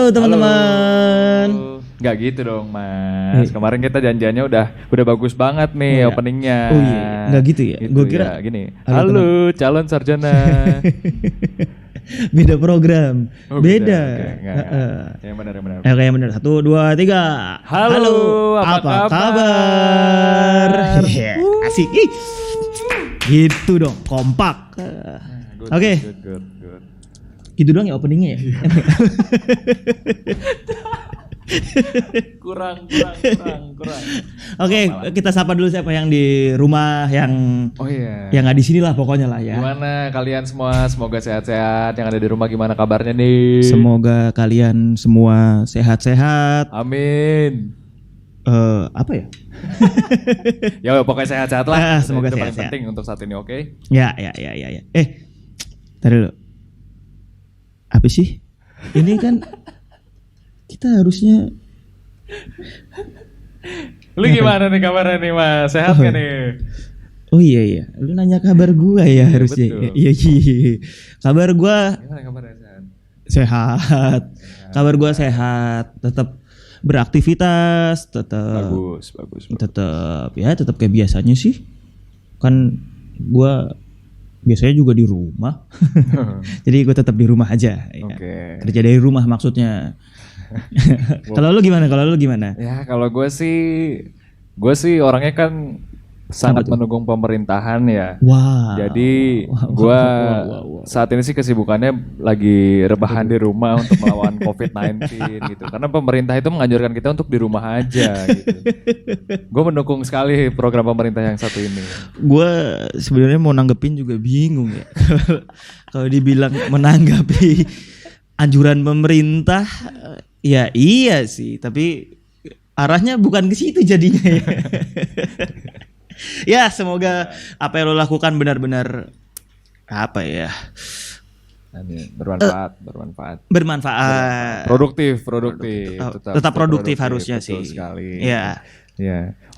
Halo teman-teman. Nggak gitu dong Mas. Kemarin kita janjiannya udah bagus banget nih openingnya. Oh iya, nggak gitu ya? Gitu Gue kira ya, gini. Halo calon sarjana. Beda program. Oh, beda. Okay, yang benar. Oke, yang benar. 1, 2, 3. Halo, apa kabar? Asik. Ih. Gitu dong, kompak. Oke. Good. Gitu doang ya openingnya ya? kurang. Oke, kita sapa dulu siapa yang di rumah yang yang nggak di sini lah pokoknya lah ya. Gimana kalian semua? Semoga sehat-sehat. Yang ada di rumah gimana kabarnya nih? Semoga kalian semua sehat-sehat. Amin. Apa ya? Ya pokoknya sehat-sehat lah. Semoga itu paling sehat-sehat. penting untuk saat ini, oke? Ya. Tadi dulu. Apa sih? Ini kan kita harusnya. Lu gimana nih kabarnya nih Mas? Sehat gak nih? Oh iya. Lu nanya kabar gua ya harusnya. Betul. Iya. Kabar gua Gimana kabarnya sehat? sehat. Kabar gua sehat. Tetap beraktivitas. Tetap. Bagus. Tetap kayak biasanya sih. Kan gua biasanya juga di rumah. Jadi gue tetap di rumah aja. Oke. Kerja dari rumah maksudnya. Kalau lu gimana? Ya kalau gue sih orangnya kan sangat mendukung pemerintahan ya. Wow. Jadi gue saat ini sih kesibukannya lagi rebahan di rumah untuk melawan COVID-19 gitu. Karena pemerintah itu menganjurkan kita untuk di rumah aja gitu. Gue mendukung sekali program pemerintah yang satu ini. Gue sebenarnya mau nanggepin juga bingung ya. Kalau dibilang menanggapi anjuran pemerintah, ya iya sih. Tapi arahnya bukan ke situ jadinya ya. Ya semoga apa yang lo lakukan benar-benar apa ya? Bermanfaat. Produktif. Tetap produktif harusnya betul sih. Sekali. Ya.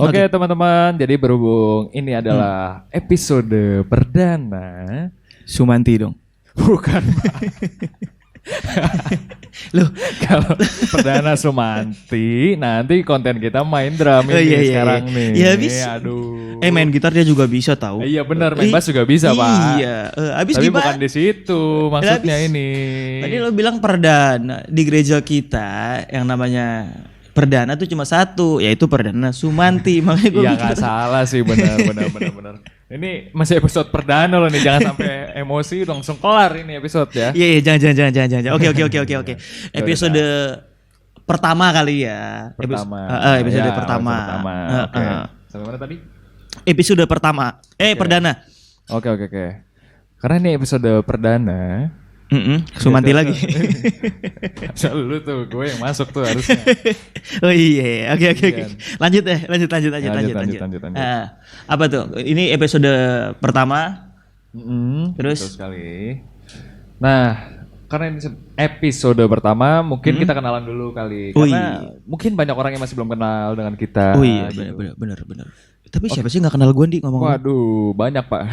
Oke, teman-teman. Jadi berhubung ini adalah episode perdana. Sumanti dong. Bukan. Loh, kalau perdana Sumanti, nanti konten kita main drum ini sekarang nih. Ya bisa. Aduh. Main gitar dia juga bisa tahu. Iya benar, main bass juga bisa, Pak. Iya, abis tapi gimana? Bukan di situ maksudnya ini. Tadi lo bilang perdana di gereja kita yang namanya perdana tuh cuma satu, yaitu perdana Sumanti. Makanya gue Iya nggak salah sih, benar. Ini masih episode perdana loh nih, jangan sampai emosi langsung kelar ini episode ya. Iya, jangan. Oke. Episode pertama kali ya. Episode pertama. Oke. Sampai mana tadi? Episode pertama. Perdana. Oke. Karena ini episode perdana. Sumanti lagi. Lu tuh, gue yang masuk tuh harusnya. Oh iya. Oke. Lanjut. Apa tuh? Ini episode pertama. Terus betul sekali. Nah, karena ini episode pertama, mungkin kita kenalan dulu kali. Karena mungkin banyak orang yang masih belum kenal dengan kita. Oh iya, benar. Tapi siapa sih nggak kenal gue nih ngomong? Waduh, banyak Pak.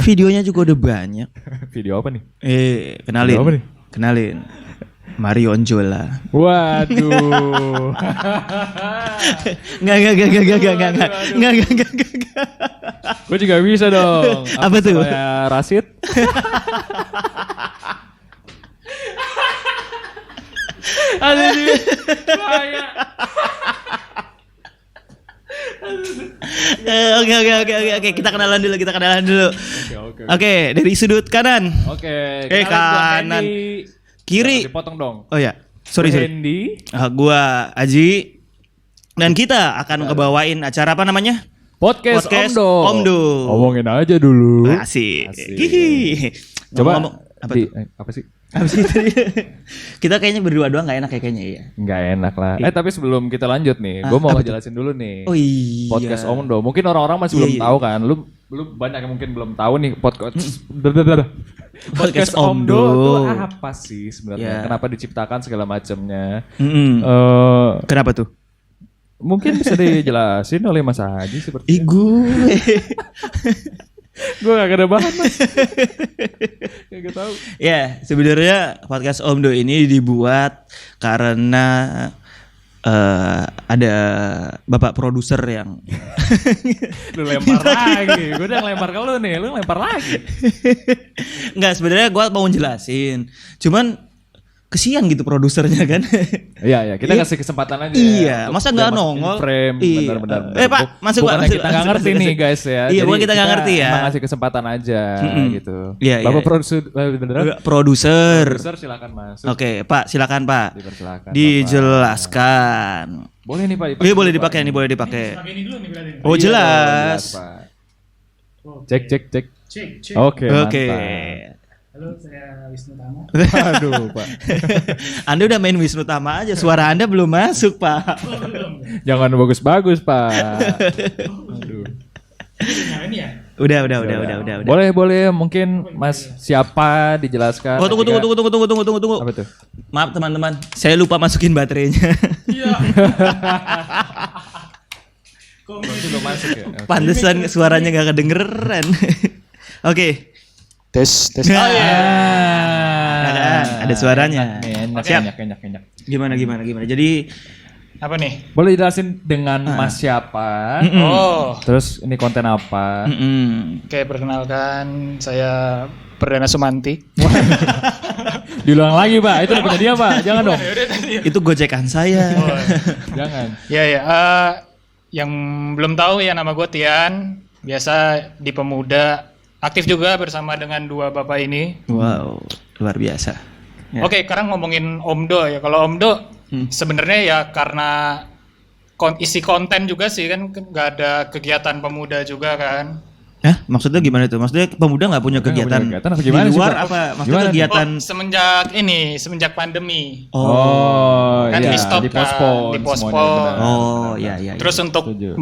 Videonya juga udah banyak. Video apa nih? Kenalin. Video apa nih? Kenalin. Mario Onjola. Waduh. Enggak. Gue juga bisa dong. Apa tuh? Saya Rasid. Aduh, bahaya. Oke, kita kenalan dulu. Oke, dari sudut kanan. Oke, kanan. Kiri. Dipotong dong. Oh ya, sorry. Hendy. Gua Aji. Dan kita akan ngebawain acara apa namanya? Podcast Omdo. Ngomongin aja dulu. Asik. Coba ngomong apa sih? Habis itu kita kayaknya berdua doang nggak enak ya kayaknya ya. Nggak enak lah. Tapi sebelum kita lanjut nih, gue mau ngejelasin dulu nih. Oh iya. Podcast Omdo. Mungkin orang-orang masih belum tahu kan. Lu banyak yang mungkin belum tahu nih podcast Omdo itu apa sih sebenarnya? Kenapa diciptakan segala macamnya? Kenapa tuh? Mungkin bisa dijelasin oleh Mas Haji seperti gue. Gue gak ada bahan mas. Gak tahu. Ya, sebenarnya podcast Omdo ini dibuat karena ada bapak produser yang Lu lempar lagi. Gue udah lempar ke lu nih. Lu lempar lagi. Enggak, sebenarnya gue mau jelasin. Cuman kesian gitu produsernya kan. Iya, kita kasih kesempatan aja. Iya, untuk masa dia nggak masukin nongol? Frame, Iya. benar. Pak, masuk Pak. Bukannya Masuk, kita nggak masuk, ngerti masuk, nih masuk. guys ya. Iya, bukan kita kita nggak ngerti ya. Emang ngasih kesempatan aja gitu. Iya, Bapak iya. produser Produser. silakan masuk. Oke, Pak, silakan Pak. Dipersilakan. Dijelaskan. Bapak. Boleh nih Pak. Iya, boleh dipakai nih, boleh dipakai. Pakai ini dulu nih berarti. Oh, jelas. Pak. Oh, Cek. Cek. Oke. Oke. Mantap. Halo, saya Wisnu Tama. Aduh Pak. Anda udah main Wisnu Tama aja, suara Anda belum masuk, Pak. Jangan bagus-bagus Pak. Aduh. Ini ya? Udah. Boleh mungkin Mas siapa dijelaskan. Oh, tunggu. Apa tuh? Maaf teman-teman, saya lupa masukin baterainya. Iya. Belum masuk ya. Oke. Pantesan suaranya gak kedengeran. Oke. Tes. Nah, ada suaranya. Enak, Siap. enak. Gimana. Jadi Apa nih? Boleh jelasin dengan Mas siapa? Oh, Terus ini konten apa? oke, perkenalkan saya Perdana Sumanti. Diulang lagi Pak, itu udah punya dia Pak, jangan dong. itu gojekan saya. Jangan. Ya, yang belum tahu ya, nama gue Tian. Biasa di Pemuda, aktif juga bersama dengan dua bapak ini. Wow, luar biasa. Ya. Oke, sekarang ngomongin Omdo ya. Kalau Omdo sebenarnya ya karena isi konten juga sih kan, nggak ada kegiatan pemuda juga kan. Maksudnya gimana itu? Maksudnya pemuda nggak punya kegiatan, kegiatan apa gimana di sih, luar Pak? apa? Maksudnya Gimana? kegiatan Semenjak pandemi. Oh, Kan iya, di stop kan, dipospon dipospon. semuanya, benar. Oh, iya. Terus untuk Setuju.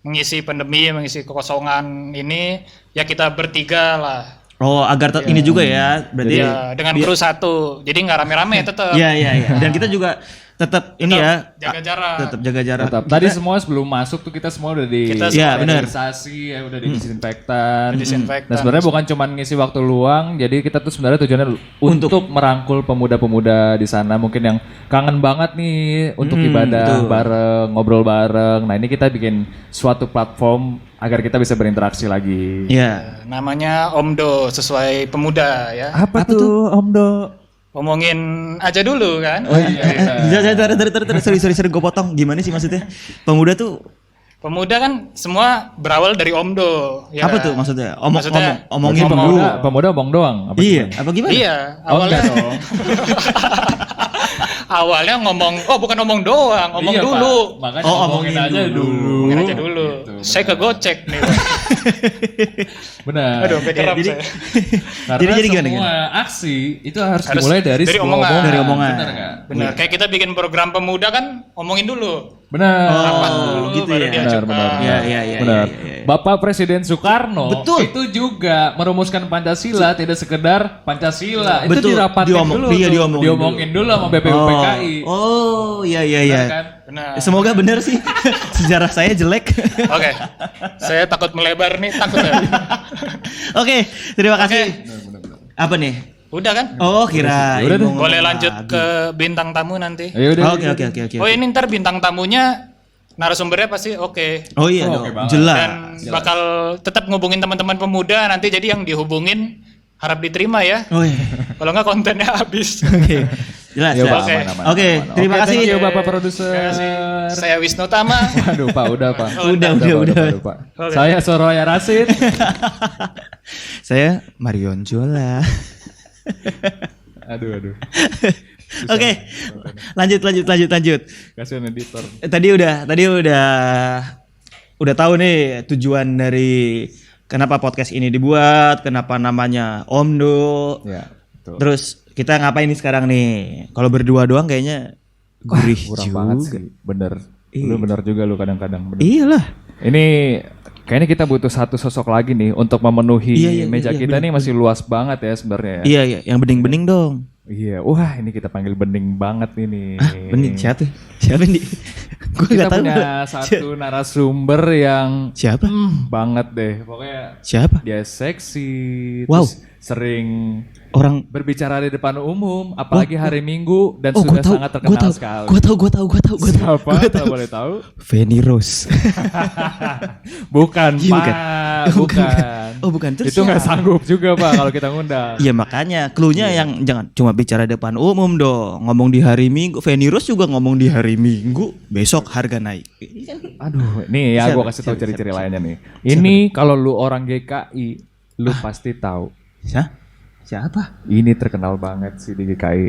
mengisi pandemi, mengisi kekosongan ini, ya kita bertiga lah. Oh, agar ini juga ya. Berarti Ya, dengan kru satu. Jadi nggak rame-rame tetap. Iya. Dan kita juga tetap ini ya, Jaga jarak. tetap jaga jarak. Tetap. Tadi semua sebelum masuk tuh kita semua udah Kita Iya, benar. sterilisasi, ya udah didisinfektan. Disinfektan. Nah sebenarnya bukan cuma ngisi waktu luang, jadi kita tuh sebenarnya tujuannya untuk merangkul pemuda-pemuda di sana mungkin yang kangen banget nih untuk ibadah betul. bareng, ngobrol bareng. Nah ini kita bikin suatu platform agar kita bisa berinteraksi lagi. Iya. Namanya Omdo, sesuai pemuda ya. Apa tuh Om Do? Ngomongin aja dulu kan. Oh iya. Sorry, gue potong. Gimana sih maksudnya? Pemuda tuh Pemuda kan semua berawal dari Omdo. Ya apa kan? tuh maksudnya? Maksudnya, Omongin Pemuda omong doang. Apa Iya, gimana? apa gimana? Iya, Oh, enggak dong. awalnya bukan ngomong doang, ngomong Iya, dulu. Pak. Makanya Oh, ngomongin omongin aja dulu. dulu. Ngomongin aja dulu. Gitu, Saya kegocek nih. Benar. Aduh, sampai kerap jadi- saya. Karena Jadi semua gimana? aksi itu harus Harus dimulai dari dari sebuah omongan. omongan. Dari omongan. Benar nggak? Benar, kayak kita bikin program pemuda kan omongin dulu. Benar. Rapat Oh, dulu, gitu baru ya. diajukan. Benar. Iya. Benar. Iya. Bapak Presiden Soekarno Betul. itu juga merumuskan Pancasila, tidak sekedar Pancasila. Itu Betul. dirapatkan Diomong- dulu. iya, tuh. diomongin Diomongin dulu sama BPUPKI. Oh, iya. Benar kan? Benar. Semoga benar sih. Sejarah saya jelek. Oke. Saya takut melebar nih, takut ya. Oke, terima kasih. Apa nih? Udah kan? Oh, kira. Udah deh. Boleh lanjut ke bintang tamu nanti. Ayo udah. Oke. Oh, ini ntar bintang tamunya narasumbernya pasti oke. Oh iya Oh, dong. oke banget. Jelas. Dan bakal tetap ngubungin teman-teman pemuda nanti, jadi yang dihubungin harap diterima ya. Oh iya. Kalau nggak kontennya habis. Oke. Jelas. Ya, jelas. Oke. Oke, terima Oke, kasih. thank you Bapak Produser. Terima kasih. Saya Wisnu Tama. Aduh Pak, udah Pak. Udah. Pak. Oke. Saya Soraya Rasid. Saya Marion Jola. Aduh. Oke. Lanjut. Kasihan editor. Tadi udah tahu nih tujuan dari kenapa podcast ini dibuat, kenapa namanya Omdo. Ya, betul. Terus kita ngapain nih sekarang nih? Kalau berdua doang kayaknya gurih Kurang juga. banget sih. Bener. Lu bener juga lu kadang-kadang. Bener. Iyalah. Ini kayaknya kita butuh satu sosok lagi nih untuk memenuhi Iya, meja kita bener, nih masih luas banget ya sebenarnya ya. Iya, yang bening-bening dong. Iya, wah ini kita panggil bening banget ini. Bening siapa tuh? Siapa nih? Gue Kita nggak tahu. punya satu narasumber yang Siapa? banget deh. Pokoknya Siapa? dia seksi, Wow. terus sering Orang. berbicara di depan umum, apalagi Oh, hari Minggu dan Oh, sudah gue tahu. sangat terkenal sekali. Gue tahu. Siapa? Gue Kalau boleh tahu? Feni Rose. Bukan, Iya, bukan. Pak. Oh, Bukan. Oh, bukan. Terus Itu nggak siapa? sanggup juga, Pak, kalau kita ngundang. Iya makanya cluenya yang jangan cuma bicara depan umum dong. Ngomong di hari Minggu. Feni Rose juga ngomong di hari Minggu. Besok harga naik. Aduh, nih ya Siapa? gue kasih tahu Siapa? ciri-ciri Siapa? lainnya nih. Ini kalau lu orang GKI, lu pasti tahu. Siapa? Ini terkenal banget sih di GKI.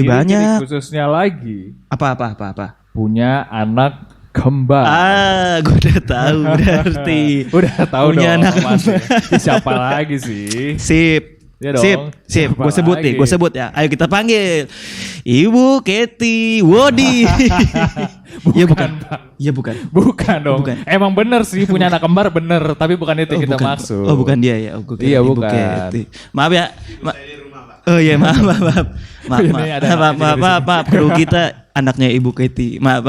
Banyak. Ciri-ciri khususnya lagi Apa? punya anak kembar. Gue udah tahu berarti. Udah tahu Punya dong. anak Mas. kembar. Siapa lagi sih? Sip. Iya dong. Sip. Siapa Gue sebut ya. Ayo kita panggil Ibu Kety Wody. Iya bukan. Pak. Iya bukan. Bukan dong. Bukan. Emang bener sih punya anak kembar bener, tapi bukan itu yang kita bukan. maksud. Oh bukan dia ya. Gua kira Iya, Ibu bukan. Kety. Maaf ya. Oh iya maaf. Ini ada anaknya juga di sini. Maaf. Kru kita anaknya Ibu Kety. Maaf.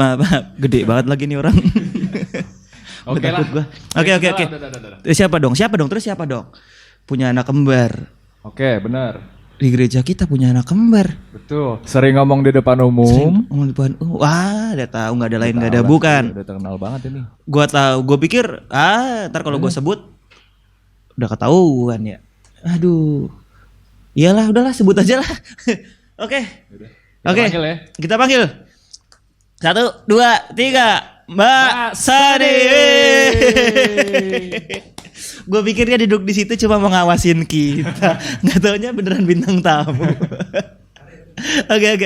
Gede banget lagi nih orang. Oke lah. Takut gua. Oke. Udah. Terus siapa dong? Punya anak kembar. Oke, benar. Di gereja kita punya anak kembar. Betul. Sering ngomong di depan umum. Ngomong di depan. Wah, udah tahu nggak ada lain nggak ada Tahu lah, bukan. Udah terkenal banget ini. Gua tahu. Gua pikir ntar kalau gua sebut udah ketahuan ya. Aduh. Iyalah, udahlah sebut aja lah. Oke. Kita Oke. panggil ya. Kita panggil. 1, 2, 3. Mbak Sari. Gue pikir dia duduk di situ cuma mau ngawasin kita. Nggak taunya beneran bintang tamu. Oke.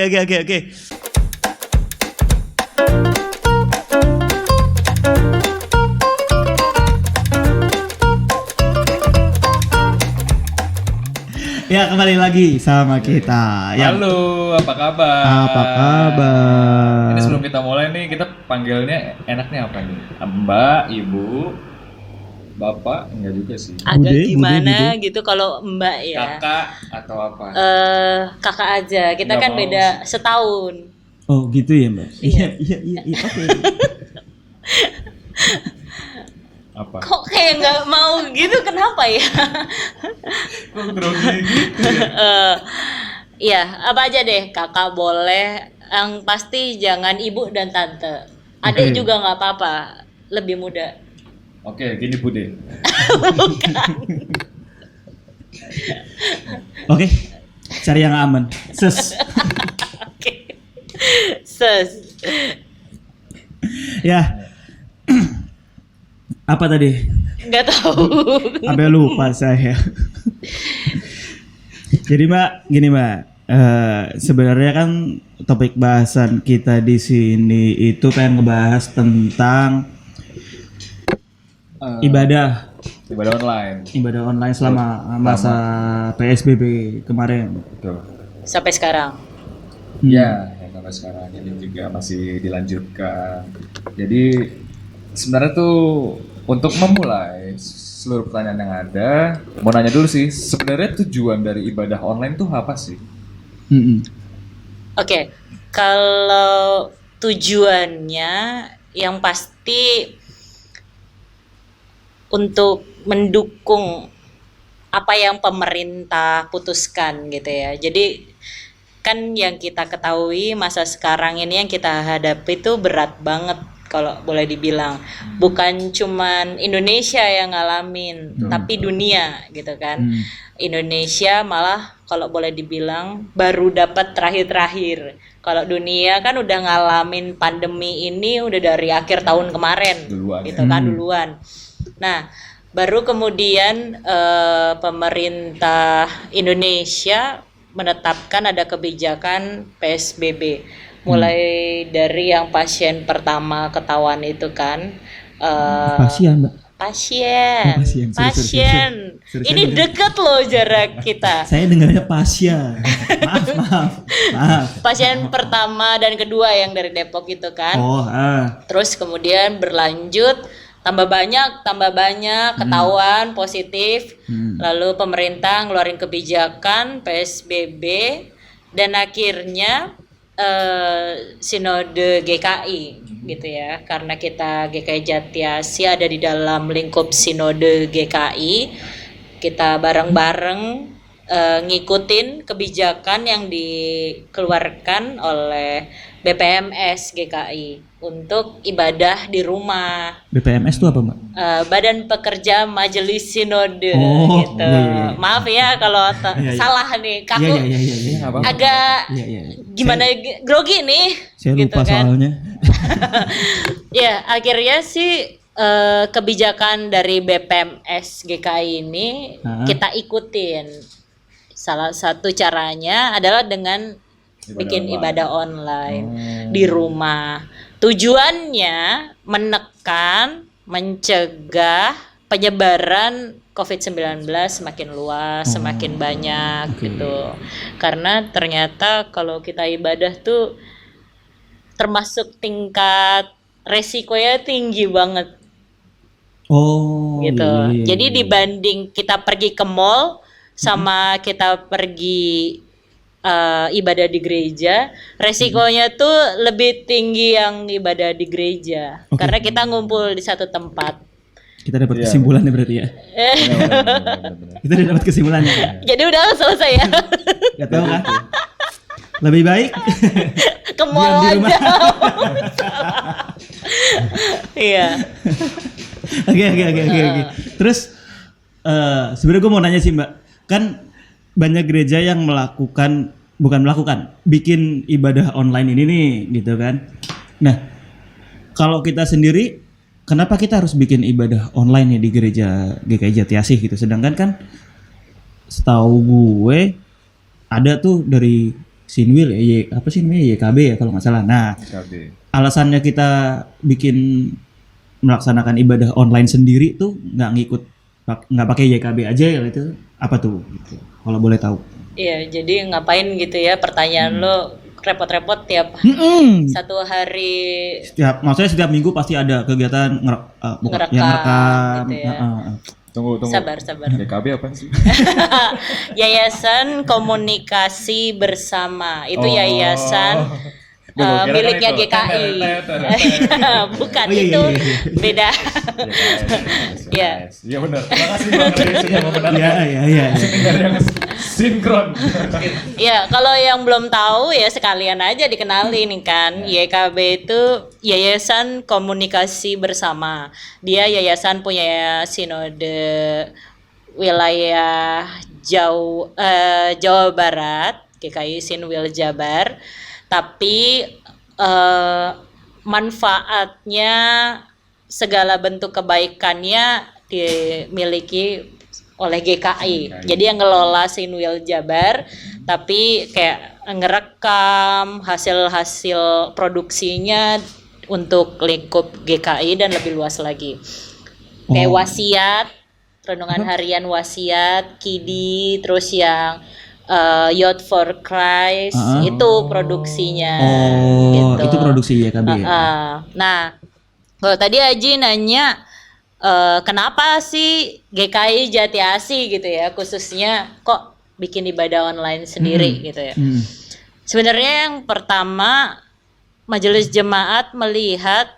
Ya kembali lagi sama kita. Halo, apa kabar? Apa kabar? Ini sebelum kita mulai nih, kita panggilnya enaknya apa nih? Mbak, Ibu, Bapak? Enggak juga sih. Agak Bude, gimana gitu kalau Mbak ya. Kakak atau apa? Kakak aja. Kita Nggak kan mau. beda setahun. Oh gitu ya mbak? Iya. Iya. Oke. Apa? Kok kayak nggak mau gitu? Kenapa ya? Kok grogi gitu ya? Iya, apa aja deh. Kakak boleh. Yang pasti jangan ibu dan tante. Adik Oke. juga nggak apa-apa. Lebih muda. Oke, gini Bude. Oke. Cari yang aman. Ses. Oke. Ses. Ya. Apa tadi? Nggak tahu. Sampai lupa saya. Jadi mbak, gini mbak. Sebenarnya kan topik bahasan kita di sini itu pengen ngebahas tentang ibadah Ibadah online. selama masa PSBB kemarin. Betul. Sampai sekarang. Ya, sampai sekarang ini juga masih dilanjutkan. Jadi sebenarnya tuh untuk memulai seluruh pertanyaan yang ada, mau nanya dulu sih, sebenarnya tujuan dari ibadah online tuh apa sih? Mm-mm. Oke, kalau tujuannya yang pasti untuk mendukung apa yang pemerintah putuskan gitu ya. Jadi kan yang kita ketahui masa sekarang ini yang kita hadapi itu berat banget kalau boleh dibilang. Bukan cuman Indonesia yang ngalamin, tapi dunia gitu kan. Indonesia malah kalau boleh dibilang baru dapat terakhir-terakhir. Kalau dunia kan udah ngalamin pandemi ini udah dari akhir tahun kemarin, Duluan, gitu kan duluan. Nah, baru kemudian pemerintah Indonesia menetapkan ada kebijakan PSBB. Mulai dari yang pasien pertama ketahuan itu kan. Pasien mbak. Pasien. Oh, pasien. Pasien. Sorry, Ini sorry. dekat loh jarak kita. Saya dengarnya pasien. Maaf. Pasien pertama dan kedua yang dari Depok itu kan. Oh, Terus kemudian berlanjut tambah banyak ketahuan positif. Lalu pemerintah ngeluarin kebijakan PSBB dan akhirnya Sinode GKI gitu ya, karena kita GKI Jatiasi ada di dalam lingkup Sinode GKI, kita bareng-bareng ngikutin kebijakan yang dikeluarkan oleh BPMS GKI untuk ibadah di rumah. BPMS itu apa, Mbak? Badan Pekerja Majelis Sinode Oh, gitu. iya. Maaf ya kalau Iya. salah nih, kaku Iya. agak Iya. gimana grogi nih. Saya gitu lupa kan. soalnya. Ya, akhirnya sih kebijakan dari BPMS GKI ini kita ikutin. Salah satu caranya adalah dengan bikin ibadah online di rumah. Tujuannya menekan, mencegah penyebaran COVID-19 semakin luas, semakin banyak gitu. Karena ternyata kalau kita ibadah tuh termasuk tingkat resikonya tinggi banget Oh, gitu. iya. Jadi dibanding kita pergi ke mall sama kita pergi ibadah di gereja, resikonya tuh lebih tinggi yang ibadah di gereja. Oke. Karena kita ngumpul di satu tempat. Kita dapat kesimpulannya berarti ya. Kita udah dapat kesimpulannya. Jadi udah selesai ya. Gak tahu kan? Lebih baik Ke mall diam di rumah. aja. Iya. Oke. Terus sebenarnya gue mau nanya sih Mbak, kan banyak gereja yang bikin ibadah online ini nih, gitu kan. Nah, kalau kita sendiri, kenapa kita harus bikin ibadah online ya di gereja GKI Jatiasih gitu? Sedangkan kan setahu gue ada tuh dari Sinwil apa sih namanya, YKB ya kalau nggak salah. Nah, alasannya kita melaksanakan ibadah online sendiri tuh nggak pakai YKB aja ya, itu apa tuh gitu, kalau boleh tahu? Iya, jadi ngapain gitu ya, pertanyaan lo repot-repot tiap satu hari Maksudnya setiap minggu pasti ada kegiatan ngerekam gitu ya. Tunggu. Sabar. YKB apa sih? Yayasan Komunikasi Bersama. Itu yayasan miliknya GKI. Bukan, Oh, iya, itu iya. beda. Ya. Iya benar. Terima kasih Bang Rey sudah membenarkan. Iya. Yang sinkron. Ya, kalau yang belum tahu ya sekalian aja dikenali nih kan. YKB itu Yayasan Komunikasi Bersama. Dia yayasan punya sinode wilayah Jawa Barat, GKI Sinwil Jabar. Tapi manfaatnya, segala bentuk kebaikannya dimiliki oleh GKI. Jadi yang ngelola Sinwil Jabar, tapi kayak ngerekam hasil-hasil produksinya untuk lingkup GKI dan lebih luas lagi. Kayak wasiat, renungan harian wasiat, KIDI, terus yang Youth for Christ, itu produksinya. Gitu. Itu produksi YKB ya? Nah, kalau tadi Aji nanya kenapa sih GKI Jatiasi gitu ya, khususnya kok bikin ibadah online sendiri gitu ya. Sebenarnya yang pertama, Majelis Jemaat melihat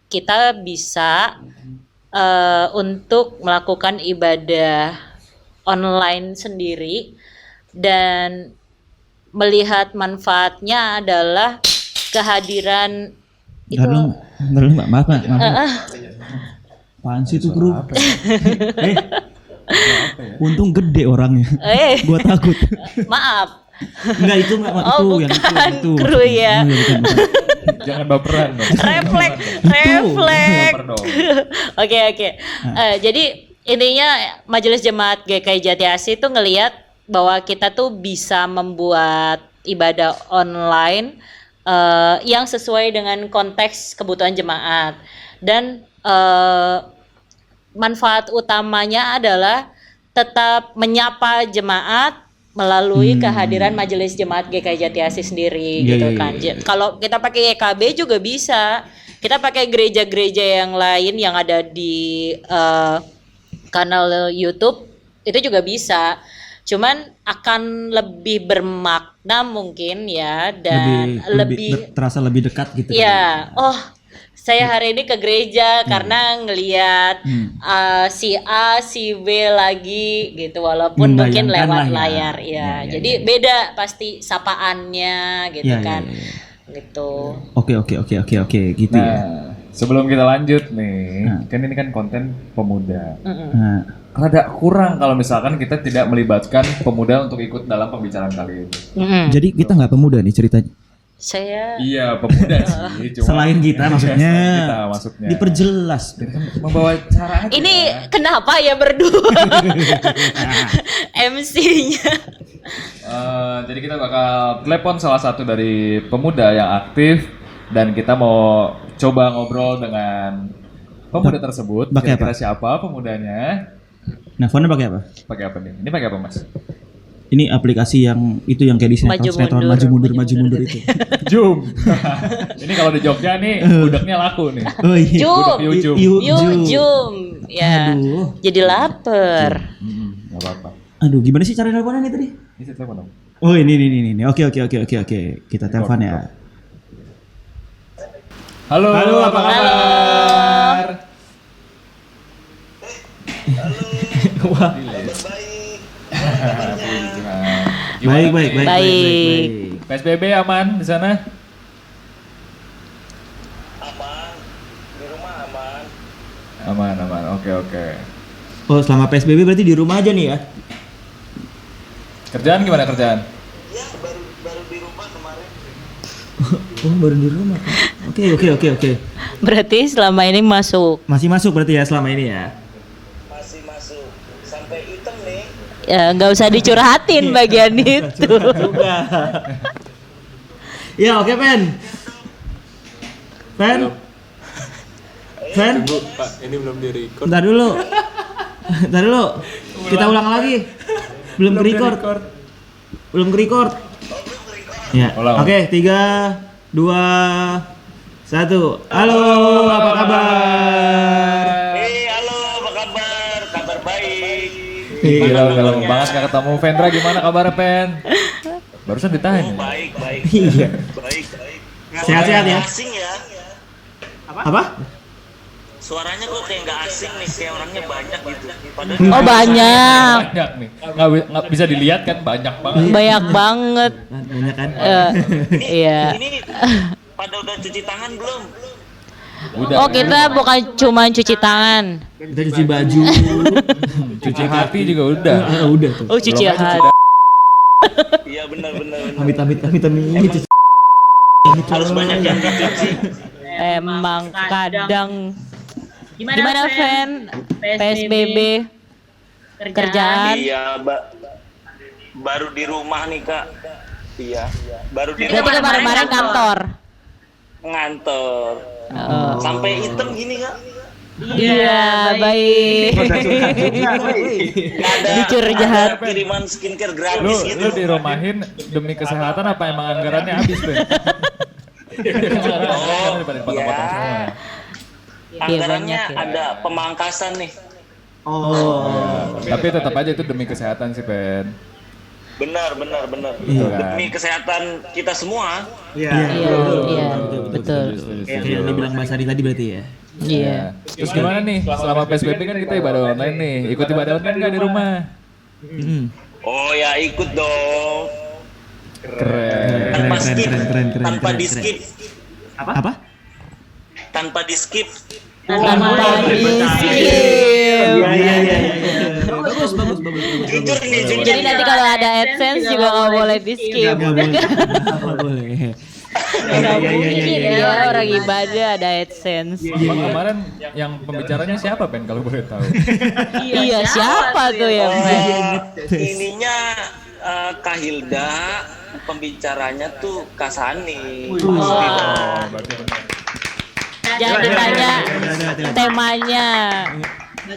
kita bisa untuk melakukan ibadah online sendiri dan melihat manfaatnya adalah kehadiran itu. Bentar dulu Mbak, maaf. Apaan sih itu bro? Untung gede orangnya. Gua takut. Maaf. Enggak itu Mbak, bukan, itu. Kru ya. Bukan. Jangan baperan dong. Refleks. Oke. Jadi intinya Majelis Jemaat GKI Jatiasi itu ngelihat bahwa kita tuh bisa membuat ibadah online yang sesuai dengan konteks kebutuhan jemaat, dan manfaat utamanya adalah tetap menyapa jemaat melalui kehadiran Majelis Jemaat GKI Jatiasi sendiri gitu kan. Kalau kita pakai YKB juga bisa. Kita pakai gereja-gereja yang lain yang ada di kanal YouTube itu juga bisa. Cuman akan lebih bermakna mungkin ya, dan lebih terasa lebih dekat gitu. ya, oh saya hari ini ke gereja karena ngelihat si A, si B lagi gitu, walaupun mungkin Membayangkan lewat lah ya. layar ya. Jadi beda pasti sapaannya gitu Ya, ya, kan. ya, ya. Gitu. Oke gitu ya. Nah, sebelum kita lanjut nih, kan ini kan konten pemuda. Nah, Rada kurang kalau misalkan kita tidak melibatkan pemuda untuk ikut dalam pembicaraan kali ini. jadi kita nggak pemuda nih ceritanya. Saya Iya, pemuda sih. Cuma Selain kita maksudnya. Selain kita maksudnya. Diperjelas. Kita kan membawa cara aja. ini kenapa ya berdua MC-nya? Jadi kita bakal telepon salah satu dari pemuda yang aktif dan kita mau coba ngobrol dengan pemuda tersebut. Pakai Kira-kira apa? siapa pemudanya? Nah, phone pakai apa? Pakai apa nih? Ini pakai apa, Mas? Ini aplikasi yang itu yang kayak di sinetron maju mundur itu. Zoom. Ini kalau di Jogja nih udaknya laku nih. Oh iya. Jum, Yujum. Jum, ya. Aduh. Jadi lapar. Gak apa-apa. Aduh, gimana sih cara teleponnya nih tadi? Ini saya telepon dong. Oh, ini. Oke. Kita telepon ya. Halo, apa kabar? Wah. Gimana Baik. nih? Baik. PSBB aman di sana? Aman, di rumah aman. Aman. Oke. Oh, selama PSBB berarti di rumah aja nih ya? Kerjaan gimana kerjaan? Ya baru di rumah kemarin. Oh, baru di rumah. Oke. Berarti selama ini masuk. Masih masuk berarti ya selama ini ya? Masih masuk. Sampai hitam nih. Ya nggak usah dicurhatin bagian itu. Juga. Ya, oke, Pen. Pak, ini belum di-record. Bentar dulu. Kita ulang lagi. Belum ke-record. Ya. Ulang. Oke, 3 2 1. Halo, apa kabar? Halo, apa kabar? Kabar baik. Gila, udah lama banget gak ketemu. Vendra gimana kabarnya, Pen? Barusan ditahan. Oh, baik. Iya. Baik. Sehat-sehat ya? Asing ya. Apa? Suaranya kok kayak nggak asing nih, kayak orangnya banyak gitu. Padahal Oh banyak, Banyak nih. Nggak bisa dilihat kan banyak banget. banyak banget. Banyak kan? Iya. ini pada udah cuci tangan belum? Udah. Oh kita bukan cuma cuci tangan. Kita cuci baju. Cuci hati juga udah. Udah tuh. Oh cuci Belum hati. Iya benar. Amit. Cuci. Harus banyak yang dicuci. Emang kadang. Gimana Fen? PSBB kerjaan? Iya, baru di rumah nih kak. Iya, baru di Berarti kemarin kantor. ngantor. Oh. Sampai hitam gini kak. Iya baik. Ada Dicurhat. kiriman skincare Lu gratis gitu. dirumahin demi kesehatan apa emang anggarannya habis, Ben? Oh, Dipotong-potong semua. ya. Anggarannya banyak ya. ada pemangkasan nih. Oh. Tapi tetap aja itu demi kesehatan sih, Ben. Benar. Iya kan? Demi kesehatan kita semua. Iya betul. Kayak yang dibilang Mbak Sari tadi berarti ya? Iya. Terus gimana nih? Selama PSBB kan kita ibadah online nih. Ikut ibadah online nggak di rumah? Oh ya ikut dong. Keren. Tanpa skip. keren. Tanpa di skip. Apa? Tanpa di skip. Tanpa di-skip. Iya. Bagus. Jujur nih, jujur. Jadi nanti kalau ada AdSense juga nggak boleh di-skip. Nggak boleh. Mungkin ya orang ibadah ada AdSense. Emang kemarin yang pembicaranya siapa, Ben? Kalau boleh tahu. Iya siapa tuh yang Ininya Kak Hilda, pembicaranya tuh Kak Sani. Berarti benar. Jangan ditanya temanya,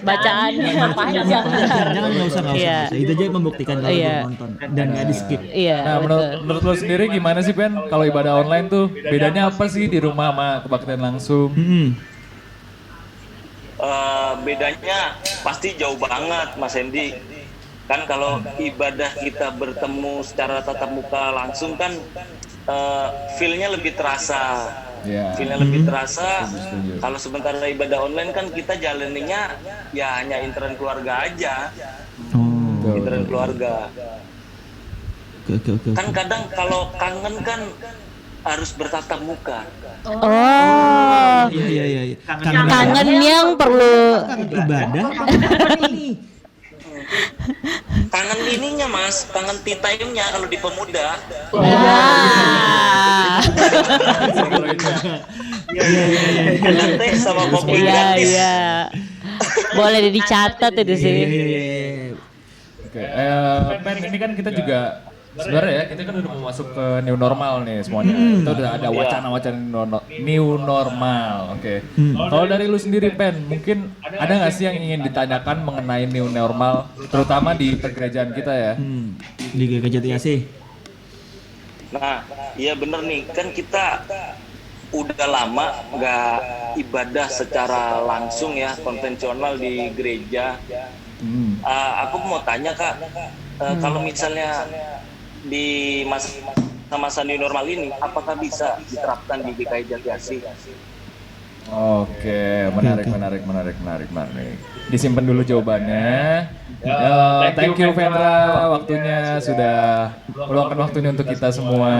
bacaannya panjang. Jangan nggak usah. Iya. Itu aja membuktikan kalau Iya. lu nonton dan nggak di skip. Iya. Nah, menurut lo sendiri gimana sih, Ben? Kalau ibadah online tuh bedanya apa sih di rumah sama kebaktian langsung? Bedanya pasti jauh banget Mas Hendy. Kan kalau ibadah kita bertemu secara tatap muka langsung kan feel-nya lebih terasa. Ya. Feel-nya lebih terasa. Setuju. Kalau sementara ibadah online kan kita jalaninya ya hanya intern keluarga aja. Oh. Intern keluarga. Oke. Kan kadang kalau kangen kan harus bertatap muka. Oh, Iya. kangen yang perlu ibadah. Kangen ininya Mas, kangen tea time-nya kalau di Pemuda. Ada teh sama kopi gratis. Iya. Boleh dicatat itu sih. Oke, Pen, ini kan kita juga sebenarnya ya kita kan udah mau masuk ke new normal nih semuanya. Kita udah ada wacana-wacana new normal. Oke. Kalau dari lu sendiri Pen, mungkin ada nggak sih yang ingin ditanyakan mengenai new normal, terutama di pergerajaan kita ya? Di GKJTIAC. Nah, iya bener nih, kan kita udah lama nggak ibadah secara langsung ya, konvensional di gereja. Aku mau tanya Kak, kalau misalnya di masa new normal ini, apakah bisa diterapkan di GKI Jatiasi? Oke, menarik. Disimpan dulu jawabannya. Thank you Vendra, waktunya sudah meluangkan waktunya untuk kita semua.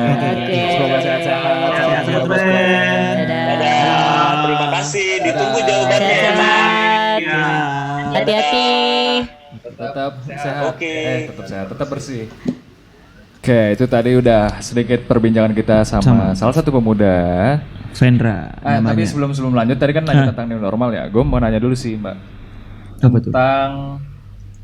Semoga sehat-sehat. Dadah, terima kasih. Ditunggu jawabannya ya Pak. Hati-hati. Tetap sehat. Oke. Tetap sehat, tetap bersih. Oke, itu tadi udah sedikit perbincangan kita sama salah satu pemuda. Vendra namanya. Tapi sebelum lanjut, tadi kan nanya tentang new normal ya. Gue mau nanya dulu sih Mbak. Apa tuh? Tentang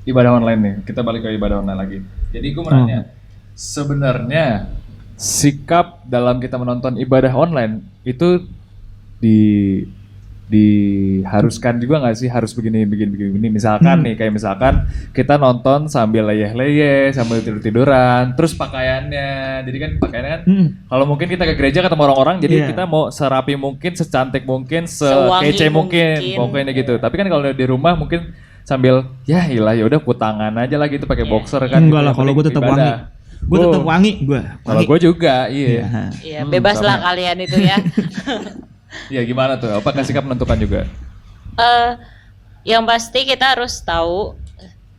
ibadah online nih. Kita balik ke ibadah online lagi. Jadi gue mau nanya, sebenarnya sikap dalam kita menonton ibadah online itu diharuskan juga nggak sih harus begini. Misalkan nih kayak misalkan kita nonton sambil leyeh-leyeh, sambil tiduran, terus pakaiannya. Jadi kan pakaiannya kan kalau mungkin kita ke gereja ketemu orang-orang, jadi kita mau serapi mungkin, secantik mungkin, sekece mungkin, pokoknya gitu. Tapi kan kalau di rumah mungkin sambil ya udah kutangan aja lagi itu pakai boxer kan. Enggak lah, kalau gue tetap wangi. Gue tetap wangi. Kalau gue juga, iya. Iya, bebas lah kalian itu ya. Iya gimana tuh? Apakah sikap menentukan juga? Yang pasti kita harus tahu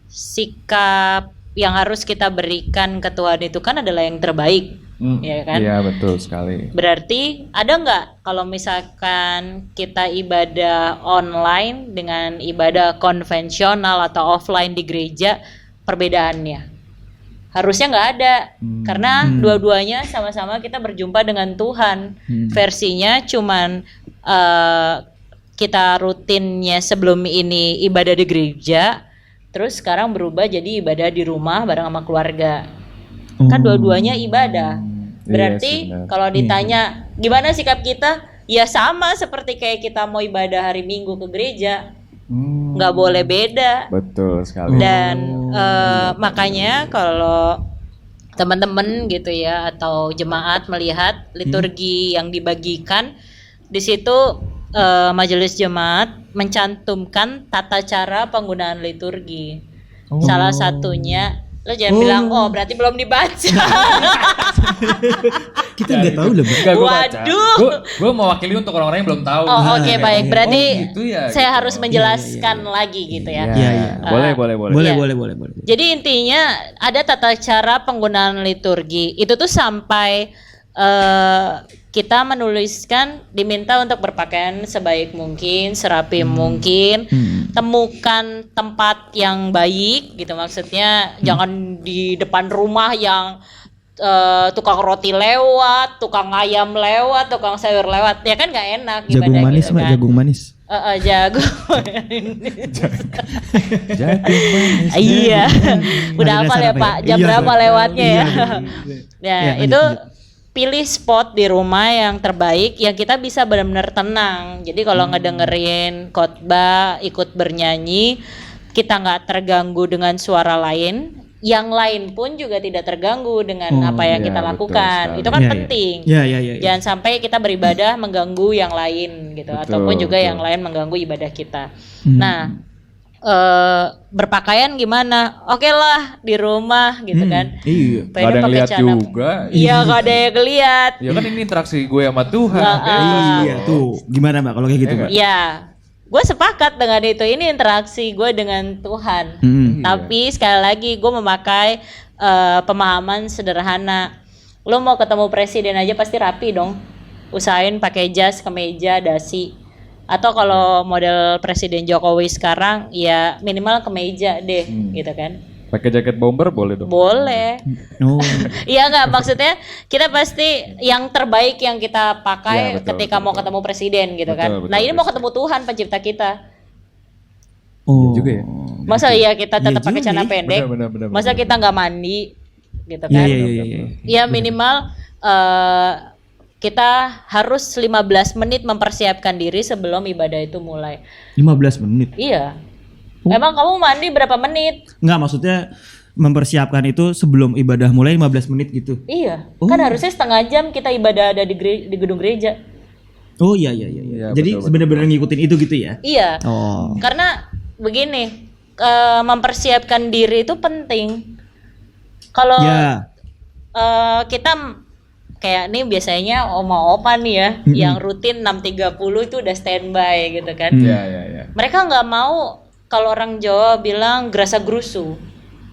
sikap yang harus kita berikan ke Tuhan itu kan adalah yang terbaik, ya kan? Iya betul sekali. Berarti ada nggak kalau misalkan kita ibadah online dengan ibadah konvensional atau offline di gereja, perbedaannya? Harusnya nggak ada, karena dua-duanya sama-sama kita berjumpa dengan Tuhan. Versinya cuman kita rutinnya sebelum ini ibadah di gereja, terus sekarang berubah jadi ibadah di rumah bareng sama keluarga. Kan dua-duanya ibadah. Berarti kalau ditanya gimana sikap kita, ya sama seperti kayak kita mau ibadah hari Minggu ke gereja. Nggak boleh beda. Betul sekali. Dan makanya kalau teman-teman gitu ya atau jemaat melihat liturgi yang dibagikan di situ, majelis jemaat mencantumkan tata cara penggunaan liturgi. Salah satunya, lo jangan bilang berarti belum dibaca. Kita nggak tahu loh. Enggak, gue baca. Waduh. Gue mewakili untuk orang-orang yang belum tahu. Oke, baik. Berarti gitu ya, saya gitu. harus menjelaskan lagi gitu ya. Iya. Boleh. Jadi intinya ada tata cara penggunaan liturgi. Itu tuh sampai kita menuliskan diminta untuk berpakaian sebaik mungkin, serapi mungkin, temukan tempat yang baik gitu, maksudnya jangan di depan rumah yang tukang roti lewat, tukang ayam lewat, tukang sayur lewat, ya kan nggak enak. Jagung manis gitu, Mbak, kan? jagung manis. Jagung. Jagung manis. Iya. Udah hafal ya Pak, jam berapa lewatnya ya? Ya itu pilih spot di rumah yang terbaik yang kita bisa benar-benar tenang. Jadi kalau ngedengerin khotbah, ikut bernyanyi, kita nggak terganggu dengan suara lain. Yang lain pun juga tidak terganggu dengan apa yang kita lakukan. Itu kan penting. Jangan sampai kita beribadah mengganggu yang lain gitu, ataupun juga yang lain mengganggu ibadah kita. Nah, berpakaian gimana? Oke lah di rumah gitu kan. Iya. Gak ada yang lihat juga. Iya gak ada yang lihat. Ya kan ini interaksi gue sama Tuhan. Iya tuh. Gimana Mbak kalau kayak gitu Mbak? Ya, gue sepakat dengan itu. Ini interaksi gue dengan Tuhan. Tapi sekali lagi gue memakai pemahaman sederhana. Lo mau ketemu presiden aja pasti rapi dong. Usahain pakai jas, kemeja, dasi. Atau kalau model Presiden Jokowi sekarang ya minimal kemeja deh gitu kan. Pakai jaket bomber boleh dong? Boleh. Oh. Iya nggak, maksudnya kita pasti yang terbaik yang kita Ya, pakai betul, ketika betul, mau betul. ketemu presiden gitu kan. Betul, Nah ini betul. mau ketemu Tuhan pencipta kita. Oh. juga ya. Masa iya kita Iya tetap pakai juga celana ya. pendek? Benar. Masa kita nggak mandi gitu Iya kan? iya. Ya minimal kita harus 15 menit mempersiapkan diri sebelum ibadah itu mulai. 15 menit. Iya. Emang kamu mandi berapa menit? Enggak, maksudnya mempersiapkan itu sebelum ibadah mulai 15 menit gitu. Iya. Kan harusnya setengah jam kita ibadah ada di gedung gereja. Oh iya. Iya, Jadi betul. benar-benar ngikutin itu gitu ya. Iya. Oh. Karena begini, mempersiapkan diri itu penting. Kalau Ya. kita kayak nih biasanya oma-opa nih ya, yang rutin 6.30 itu udah standby gitu kan. Iya. Mereka nggak mau, kalau orang Jawa bilang gerasa gerusu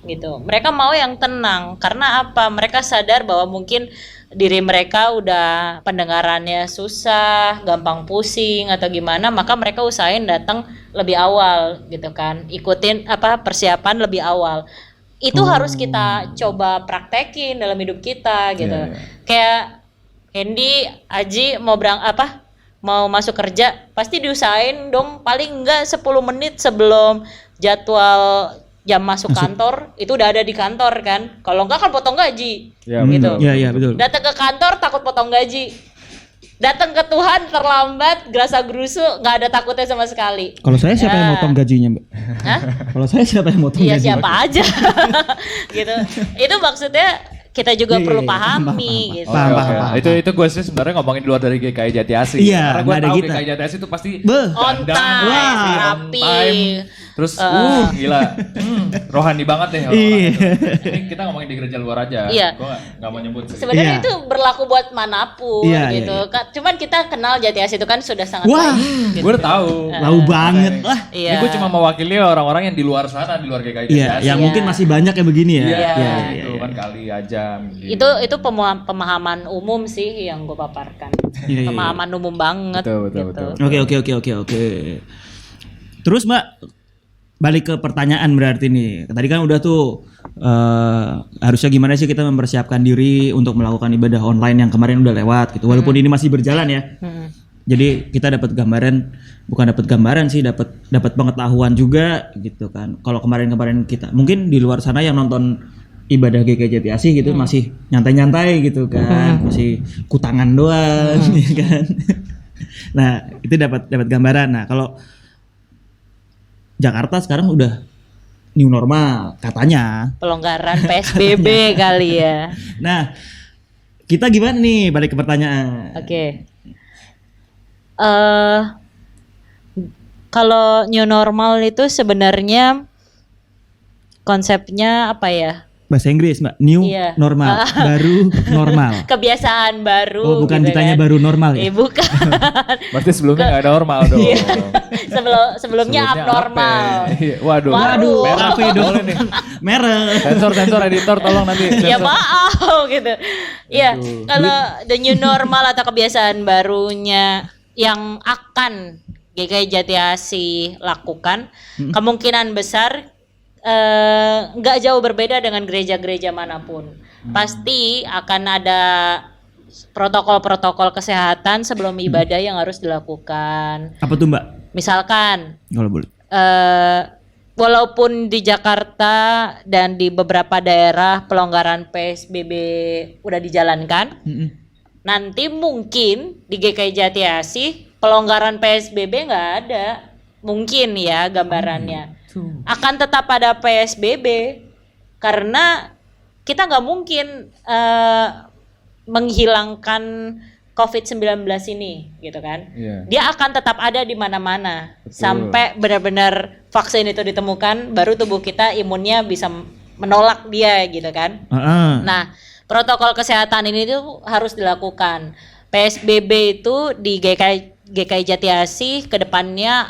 gitu. Mereka mau yang tenang. Karena apa? Mereka sadar bahwa mungkin diri mereka udah pendengarannya susah, gampang pusing atau gimana, maka mereka usahain datang lebih awal gitu kan. Ikutin persiapan lebih awal. Itu harus kita coba praktekin dalam hidup kita gitu. Kayak Hendy, Aji mau mau masuk kerja, pasti diusahain dong paling enggak 10 menit sebelum jadwal jam masuk kantor itu udah ada di kantor kan. Kalau enggak kan potong gaji. Ya, gitu. Iya betul. Datang ke kantor takut potong gaji. Datang ke Tuhan terlambat, gerasa gerusu, nggak ada takutnya sama sekali. Kalau saya siapa yang motong gajinya, Mbak? Hah? Kalau saya siapa yang motong Iya gajinya? siapa aja. Gitu. Itu maksudnya kita juga Iya, perlu iya, pahami paham. gitu. Paham. Itu gue sih sebenarnya ngomongin di luar dari GKI Jati Asih. Iya, Karena gue nggak ada tahu kita. GKI Jati Asih itu pasti Beuh. On time, rapi, on rapi. time. Terus gila. Rohani banget deh orang-orang Iya. itu. Ini kita ngomongin di gereja luar aja. Iya. Gue gak mau nyebut sih. Sebenarnya Iya. itu berlaku buat manapun Iya, gitu. iya. Cuman kita kenal Jati Asih itu kan sudah sangat Wah, baik. Gitu. Gue udah tahu. Tahu banget lah. Iya. Ini gue cuma mewakili orang-orang yang di luar sana, di luar GKI Jati Iya, Asih. yang mungkin masih banyak ya begini ya. Iya, Iya. itu kan kali aja. Gitu. Itu pemahaman umum sih yang gue paparkan. Iya. Pemahaman umum banget Betul. gitu. Oke. Terus Mbak, balik ke pertanyaan berarti nih. Tadi kan udah tuh harusnya gimana sih kita mempersiapkan diri untuk melakukan ibadah online yang kemarin udah lewat gitu. Walaupun ini masih berjalan ya. Jadi kita dapat gambaran sih, dapat pengetahuan juga gitu kan. Kalau kemarin kita mungkin di luar sana yang nonton ibadah GKI Jati Asih gitu masih nyantai-nyantai gitu kan, masih kutangan doang ya kan. Nah, itu dapat gambaran. Nah, kalau Jakarta sekarang udah new normal katanya. Pelonggaran PSBB kali ya. Nah, kita gimana nih, balik ke pertanyaan. Oke. Kalau new normal itu sebenarnya konsepnya apa ya? Bahasa Inggris, Mbak. New Iya. normal, baru normal. Kebiasaan baru. Oh, bukan gitu ditanya kan. baru normal ya? Bukan. Berarti sebelumnya gak ada normal dong. Sebelumnya abnormal. apa? Iya, Waduh. Waduh. Merah Apa ya, boleh nih. Merah. Sensor editor tolong nanti. Ya sensor. maaf gitu. Iya, kalau the new normal atau kebiasaan barunya yang akan GKI Jati Asih lakukan, kemungkinan besar nggak jauh berbeda dengan gereja-gereja manapun. Pasti akan ada protokol-protokol kesehatan sebelum ibadah yang harus dilakukan. Apa tuh, Mbak? Misalkan Kalau boleh. walaupun di Jakarta dan di beberapa daerah pelonggaran PSBB udah dijalankan, nanti mungkin di GKI Jati Asih pelonggaran PSBB nggak ada, mungkin ya gambarannya. Akan tetap ada PSBB karena kita nggak mungkin menghilangkan COVID-19 ini gitu kan. Iya. Dia akan tetap ada di mana-mana sampai benar-benar vaksin itu ditemukan, baru tubuh kita imunnya bisa menolak dia gitu kan. Nah, protokol kesehatan ini tuh harus dilakukan. PSBB itu di GKI Jatiasih ke depannya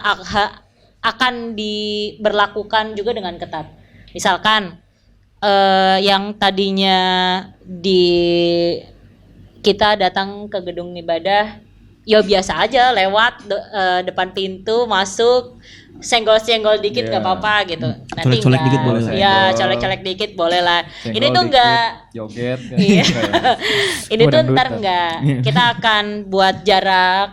akan diberlakukan juga dengan ketat. Misalkan yang tadinya kita datang ke gedung ibadah, ya biasa aja lewat depan pintu masuk, senggol-senggol dikit nggak apa-apa gitu. Nanti Colek-colek dikit boleh lah. Ya, colek-colek dikit boleh lah. Senggol Ini tuh dikit, enggak. joget. Iya. Ini tuh Dangdutan. ntar enggak. Kita akan buat jarak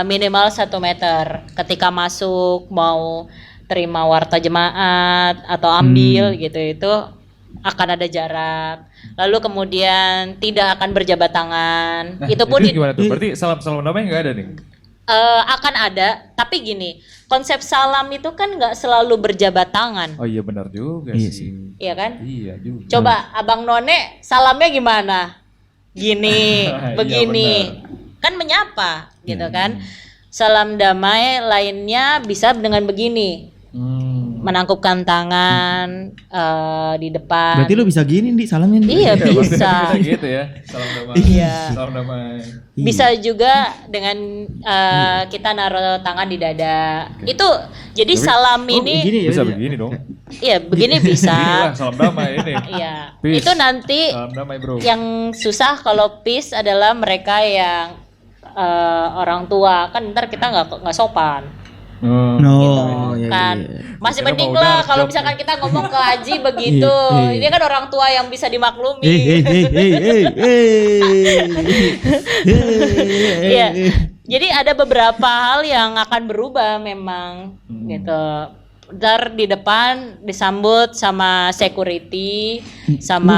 minimal 1 meter ketika masuk, mau terima warta jemaat atau ambil gitu, itu akan ada jarak. Lalu kemudian tidak akan berjabat tangan. Nah, itu pun gimana tuh? Berarti salam damai nggak ada nih? akan ada, tapi gini, konsep salam itu kan nggak selalu berjabat tangan, Oh iya benar juga Iya sih. iya kan? Iya juga. Coba Abang None salamnya gimana? Gini, Iya, begini, kan menyapa gitu kan? Salam damai lainnya bisa dengan begini, menangkupkan tangan di depan. Berarti lu bisa gini nih salamnya nih. Iya bisa. Gitu ya. Salam damai. Iya. Salam damai. Bisa juga dengan kita naruh tangan di dada. Itu jadi salam ini, Gini ya. Bisa dia. begini dong. iya begini Inilah bisa. salam damai ini. Iya. Peace. Itu nanti Salam damai bro. yang susah kalau peace adalah mereka yang orang tua, kan ntar kita nggak sopan. Hmm. No, Gitu iya, kan. iya. Masih Kira mending mau lah dark kalau joke misalkan nih. kita ngomong ke Haji begitu. Iya, iya. Ini kan orang tua yang bisa dimaklumi. Iya. Jadi ada beberapa hal yang akan berubah memang gitu. Ntar di depan disambut sama security, sama